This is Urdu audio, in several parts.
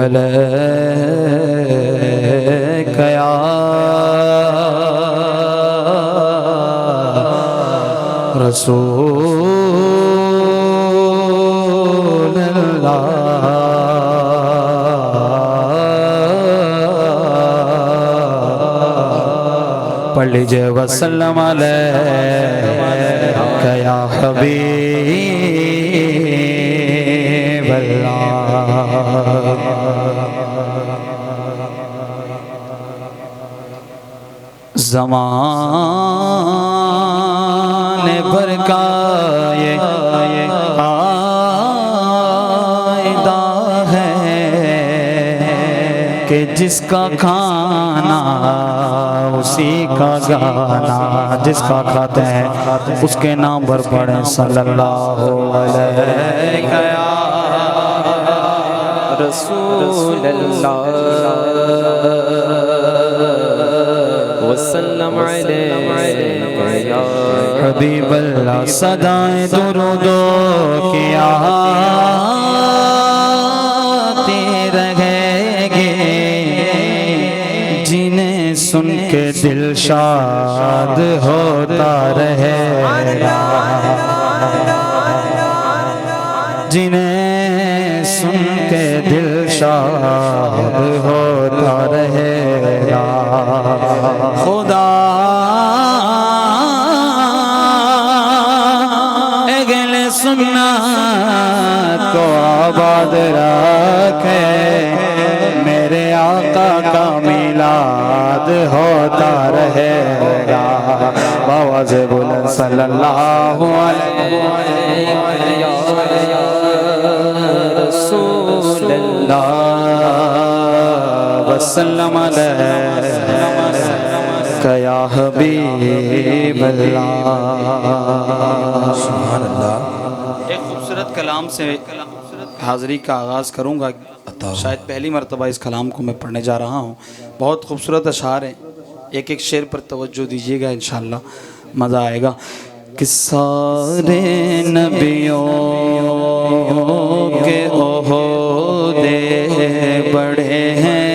علیک یا رسول اللہ پڑھ لیجئے وسلم علیک یا حبیب زمان بھر کا یہ قاعدہ ہے کہ جس کا کھانا اسی کا گانا، جس کا کھاتے ہیں اس کے نام پر پڑھیں صلی اللہ علیہ رسول اللہ وسلم علیک یا حبیب اللہ۔ صدائیں درودوں کی آتی رہے گی، جنہیں سن کے دل شاد ہوتا رہے گا، جنہیں سن کے دل شاد ہوتا رہے گا۔ خدا اہل سنت کو آباد رکھے، میرے آقا کا میلاد ہوتا رہے گا۔ آواز بلند صلی اللہ علیہ رسول اللہ وسلم علیک یا حبیب اللہ۔ سبحان اللہ۔ ایک خوبصورت کلام سے حاضری کا آغاز کروں گا، شاید پہلی مرتبہ اس کلام کو میں پڑھنے جا رہا ہوں۔ بہت خوبصورت اشعار ہیں، ایک ایک شعر پر توجہ دیجیے گا، انشاءاللہ مزہ آئے گا۔ کہ سارے نبیوں کے عہدے بڑے ہیں،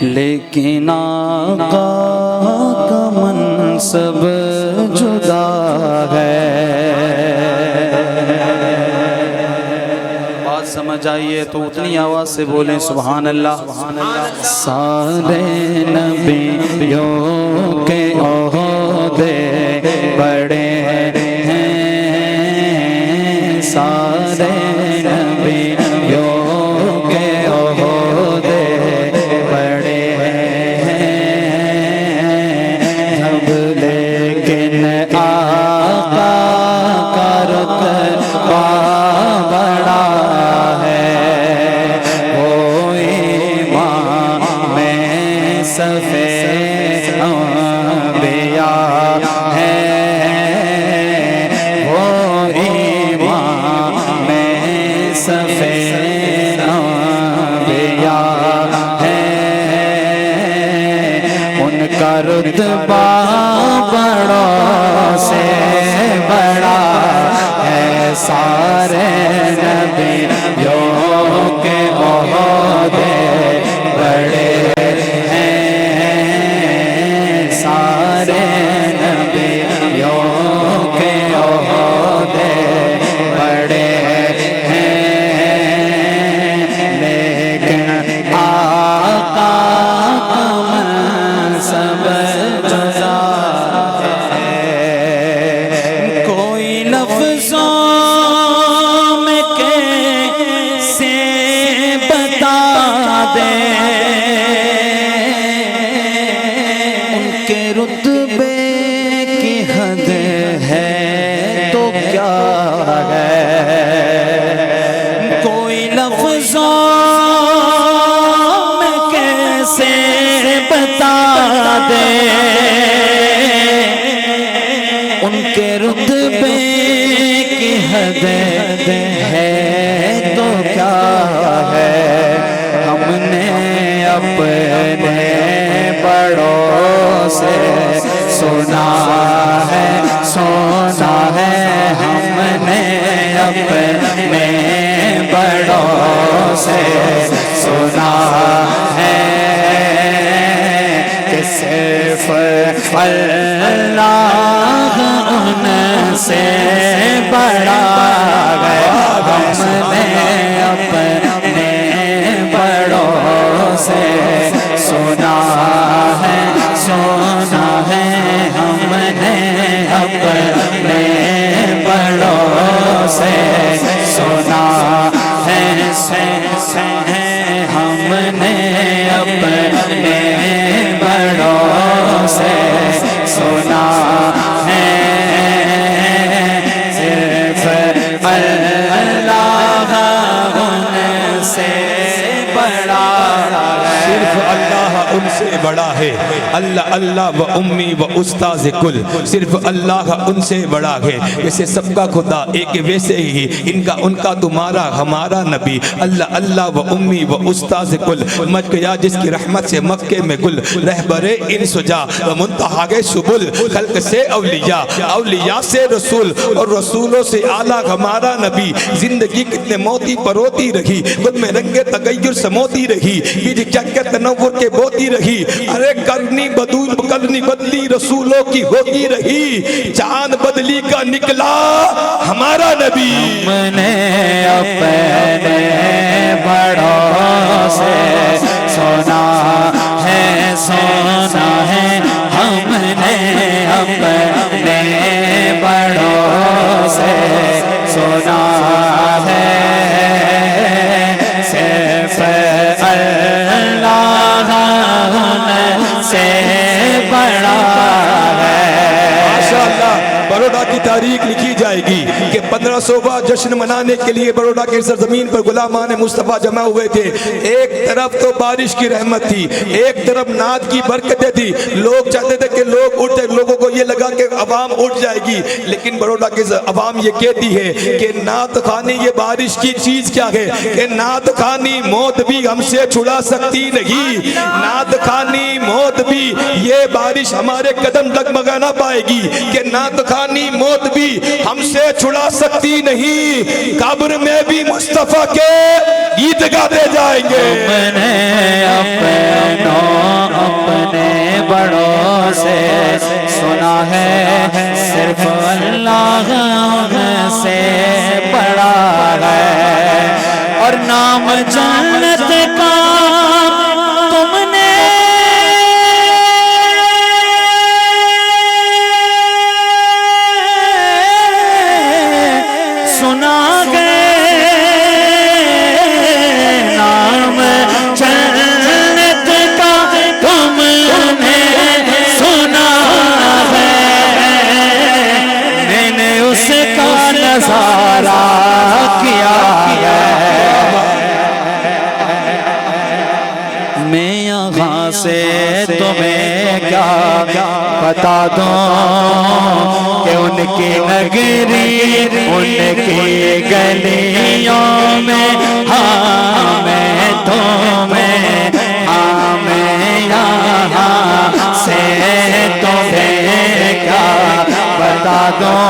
لیکن آقا کا منصب جدا ہے۔ بات سمجھ آئیے تو اتنی آواز سے بولیں سبحان اللہ۔ سارے نبیوں کے عہدے بڑے ہیں، سارے نبیوں کے عہدے بڑے ہیں، اب لیکن آقا کا رتبہ بڑا ہے، وہ امام صفِ انبیاء ہے، وہ امام صفِ انبیاء ہے، ان کا رتبہ بڑوں سے بڑا ہے، سارے نبیوں کے عہدے بڑے ہیں، سارے نبیوں کے عہدے بڑے ہیں، لیکن آقا کا منصب جدا ہے۔ کوئی لفظوں میں کیسے بتا دے ان کے رتبے کی حد ہے تو کیا ہے، کوئی لفظوں میں کیسے بتا دے ان کے رتبے کی حد ہے تو کیا ہے۔ ہم نے اپنے بڑوں سے سنا ہے ہم نے اپنے بڑوں سے سنا ہے کہ صرف اللہ ان سے بڑا ہے ہم نے اپنے بڑوں سے سنا ہے ہم نے اپنے بڑوں سے سنا ہے ہم نے اپنے بڑوں سے سنا ہے صرف اللہ ان سے بڑا صرف اللہ ان سے بڑا ہے اللہ اللہ و امی و استاذ کل صرف اللہ ان سے بڑا ہے جیسے سب کا خدا ایک ویسے ہی ان کا تمہارا ہمارا نبی اللہ اللہ و امی و استاذ کل مچ گیا جس کی رحمت سے مکے میں گل رہبر ان سجا و منتہا سبل خلق سے اولیاء اولیاء سے رسول اور رسولوں سے اعلیٰ ہمارا نبی زندگی کتنے موتی پروتی رہی خود میں رنگ تغیر سموتی رہی بیج چک کے تنور کے بوتی رہی ارے کرنی بدلی رسولوں کی ہوتی رہی چاند بدلی کا نکلا ہمارا نبی ہم نے اپنے بڑوں سے سنا ہے ہم نے اپنے بڑوں سے سنا ہے صرف اللہ ان سے بڑا ہے ماشاءاللہ بروڈا کی تاریخ لکھی جائے گی کہ 1500واں جشن منانے کے لیے بروڈا کے سرزمین پر غلامان مصطفیٰ جمع ہوئے تھے ایک طرف تو بارش کی رحمت تھی ایک طرف نعت کی برکتیں تھی لوگ چاہتے تھے کہ لوگ اٹھتے لوگوں کو یہ لگا کہ عوام اٹھ جائے گی لیکن بروڈا کی عوام یہ کہتی ہے کہ نعت خوانی یہ بارش کی چیز کیا ہے کہ نعت خوانی موت بھی ہم سے چھڑا سکتی نہیں نعت خوانی موت بھی یہ بارش ہمارے قدم ڈگمگا نہ پائے گی کہ نعت خوانی موت بھی ہم سے چھڑا سکتی نہیں قبر میں بھی مصطفیٰ کے گیت گاتے جائیں گے ہم نے اپنے بڑوں سے سنا ہے صرف اللہ سے بڑا ہے اور نام جنت کا تم نے سنا سے تمہیں کیا بتا دوں کہ ان کی نگری ان کی گلیوں میں ہاں میں تمہیں ہاں میں یہاں سے تمہیں کیا بتا دوں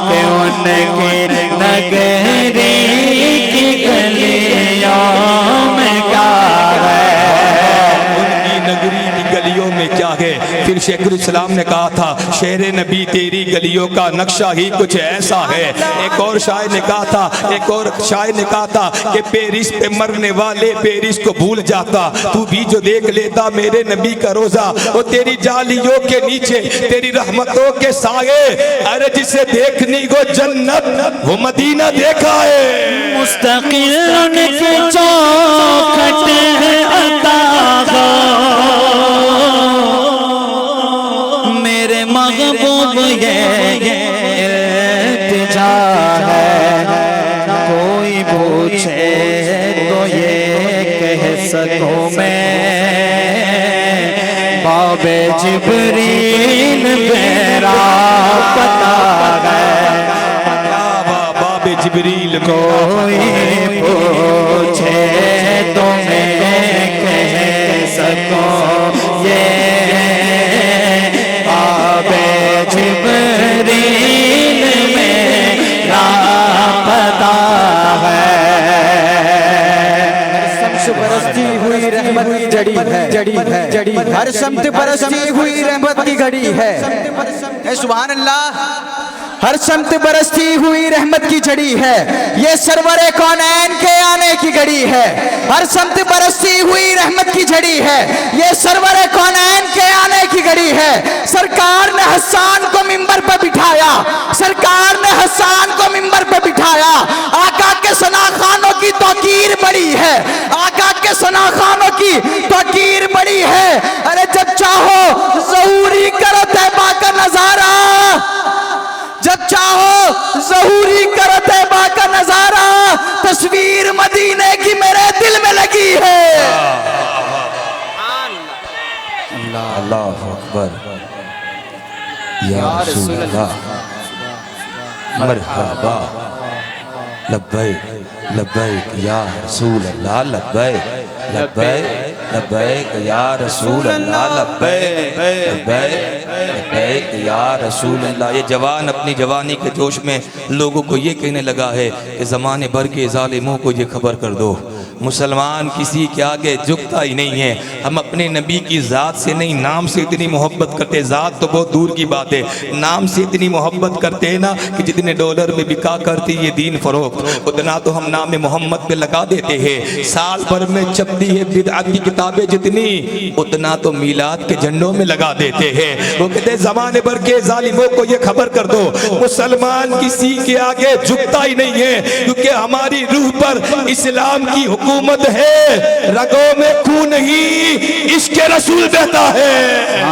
کہ ان کی نگری کی گلیوں میں کیا گلیوں میں کیا ہے پھر شیخ الاسلام نے کہا تھا شہر نبی تیری گلیوں کا نقشہ ہی کچھ ایسا ہے ایک اور شاعر نے کہا تھا کہ پیرس پہ مرنے والے پیرس کو بھول جاتا تو بھی جو دیکھ لیتا میرے نبی کا روزہ وہ تیری جالیوں کے نیچے تیری رحمتوں کے سائے ارے جسے دیکھنی کو جنت وہ مدینہ دیکھا ہے مستقل ان کے چوکھٹ عطا میرے محبوب یہ التجا ہے کوئی پوچھے تو یہ کہہ سکوں میں باب جبریل میرا پتا ہے باب جبریل کوئی پوچھے تو میں کہہ سکوں یہ باب جبریل میرا جڑی ہے، ہر سمت برستی ہوئی رحمت کی گھڑی ہے، سبحان اللہ، ہر سمت برستی ہوئی رحمت کی جڑی ہے، یہ سرور کونین کے آنے کی گھڑی ہے، ہر سمت برستی ہوئی رحمت کی جڑی ہے، یہ سرور کونین کے آنے کی گھڑی ہے۔ سرکار نے حسان کو منبر پہ بٹھایا، سرکار نے حسان کو منبر پہ بٹھایا، آقا کے ثنا خوانوں کی توقیر بڑی ہے، آقا کے ثنا خوانوں کی توقیر بڑی ہے۔ ارے جب چاہو ظہوری کرو طیبہ کا نظارہ، جب چاہو ظہوری کرو طیبہ کا نظارہ، تصویر مدینے کی میرے دل میں لگی ہے۔ اللہ اکبر، یا رسول اللہ، مرحبا، لبیک لبیک یا رسول اللہ، لبیک لبیک لبیک یا رسول اللہ، لبیک لبیک لبیک یا رسول اللہ۔ یہ جوان اپنی جوانی کے جوش میں لوگوں کو یہ کہنے لگا ہے کہ زمانے بھر کے ظالموں کو یہ خبر کر دو، مسلمان کسی کے آگے جھکتا ہی نہیں ہے۔ ہم اپنے نبی کی ذات سے نہیں، نام سے اتنی محبت کرتے، ذات تو بہت دور کی بات ہے، نام سے اتنی محبت کرتے ہیں نا کہ جتنے ڈالر میں بکا کرتی یہ دین فروخت، اتنا تو ہم نام محمد پہ لگا دیتے ہیں۔ سال بھر میں چھپتی ہے بدعت کی کتابیں جتنی، اتنا تو میلاد کے جھنڈوں میں لگا دیتے ہیں۔ وہ کہتے ہیں زمانے بھر کے ظالموں کو یہ خبر کر دو، مسلمان کسی کے آگے جھکتا ہی نہیں ہے، کیونکہ ہماری روح پر اسلام کی حکومت ہے، رگوں میں خون ہی عشق رسول بہتا ہے۔